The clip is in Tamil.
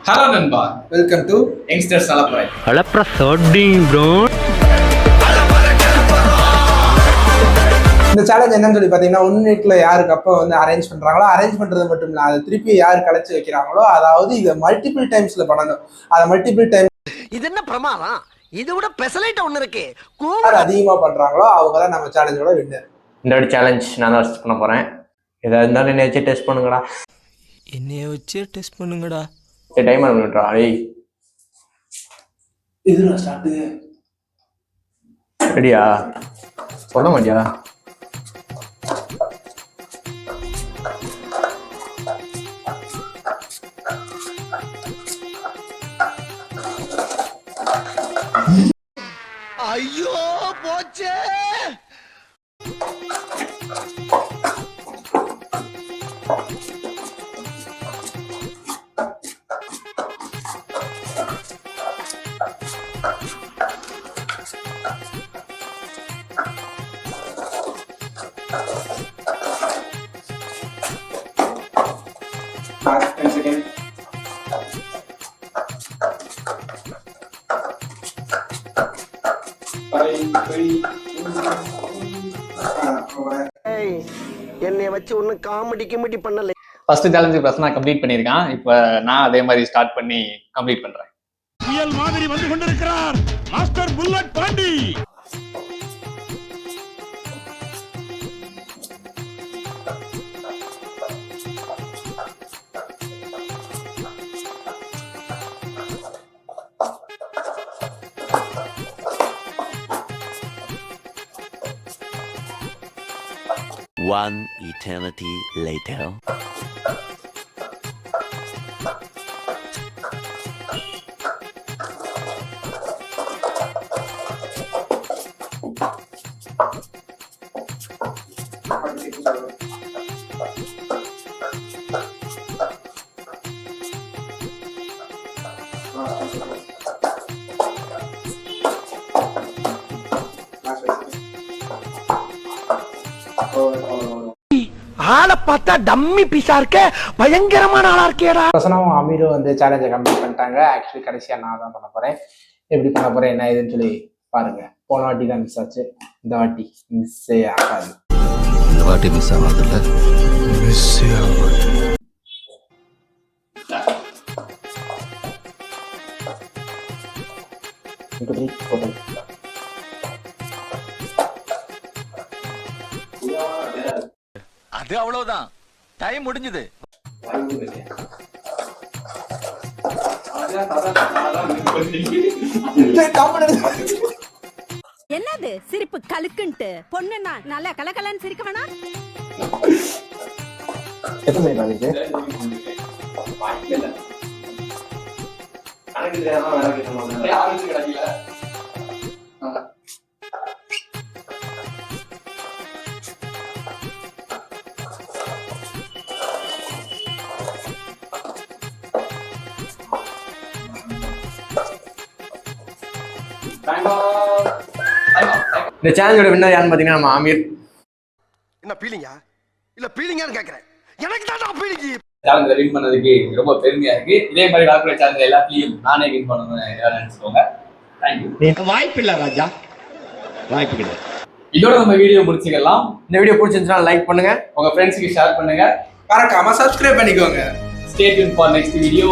ஹலோ நண்பா, வெல்கம் டு யங்ஸ்டர்ஸ் அலப்பறை. அலப்பறை சாட்டிங் ப்ரோ. இந்த சேலஞ்ச் என்னன்னு சொல்லி பார்த்தீங்கன்னா, 1 மினிட்ல யாரு கப்பை வந்து அரேஞ்ச் பண்றாங்களோ, அரேஞ்ச் பண்றது மட்டும் இல்லை, அதை திருப்பி யார் கலைச்சு வைக்கிறாங்களோ, அதாவது இதை மல்டிபிள் டைம்ஸ்ல பண்ணணும். அதை மல்டிபிள் டைம் இது என்ன பிரமாதம்? இது விட பெசலைட் ஒண்ணு இருக்கு. யார் அதிகமா பண்றாங்களோ அவங்க தான் நம்ம சேலஞ்சோட வின்னர். இந்த வாட்டி சேலஞ்ச் நான் தான் பண்ண போறேன். ஏதாவது இருந்தாலும் என்னை வச்சு டெஸ்ட் பண்ணுங்கடா. என்னைய வச்சு டெஸ்ட் பண்ணுங்கடா. சரி, டைம் பண்ணிட்டுறா. ஏய், இதுல ஸ்டார்ட். ரெடியா? சொல்ல மாட்டியா? ஐயோ போச்சே. என்னைய வச்சு ஒன்னும் காமெடி கிமெடி பண்ணல. ஃபர்ஸ்ட் சேலஞ்சு பிரசனா கம்ப்ளீட் பண்ணியிருக்கான். இப்போ நான் அதே மாதிரி ஸ்டார்ட் பண்ணி கம்ப்ளீட் பண்றேன். புயல் மாதிரி வந்து கொண்டிருக்கிறார் master bullet Pandi. One eternity later. ஆளை பார்த்தா டம்மி பீஸா இருக்க, பயங்கரமான ஆளா இருக்கேடா. பிரசனாவும் அமீரும் வந்து சேலஞ்சை கம்ப்ளீட் பண்ணிட்டாங்க. ஆக்சுவலி கடைசியா நான் தான் பண்ண போறேன். எப்படி பண்ண போறேன் என்ன ஏதுன்னு சொல்லி பாருங்க. போன வாட்டி தான் மிஸ் ஆச்சு, இந்த வாட்டி மிஸ்ஸே ஆகாது. இந்த வாட்டி மிஸ் ஆகாதுல்ல? மிஸ்ஸே ஆகாது. அது அவ்வளவுதான், டைம் முடிஞ்சது. என்னது சிரிப்பு கலுக்குன்ட்டு? பொண்ணுன்னா நல்லா கலகலன்னு சிரிக்க வேணா? எத்தனை மணிக்கு இந்த சேலஞ்சோட வின்னர் யாருன்னு பார்த்தீங்கன்னா நம்ம ஆமீர். என்ன பீலிங்கா? இல்ல பீலிங்கான்னு கேக்குறேன். எனக்கு தான் பீலிங்கி. சேலஞ்சில் வின் பண்ணதுக்கு ரொம்ப பெருமையா இருக்கு. இதே மாதிரி டாக்குமெண்ட் சேலஞ்ச் எல்லாத்தையும் நானே வின் பண்ணணும்னு நினைச்சுக்கோங்க. தேங்க்யூ. வாய்ப்பு இல்ல ராஜா, வாய்ப்பு கிடையாது. இதோட நம்ம வீடியோ முடிச்சுக்கலாம். இந்த வீடியோ பிடிச்சிருந்துச்சுன்னா லைக் பண்ணுங்க, உங்க ஃப்ரெண்ட்ஸுக்கு ஷேர் பண்ணுங்க, மறக்காம சப்ஸ்கிரைப் பண்ணிக்கோங்க. Stay tune for next video.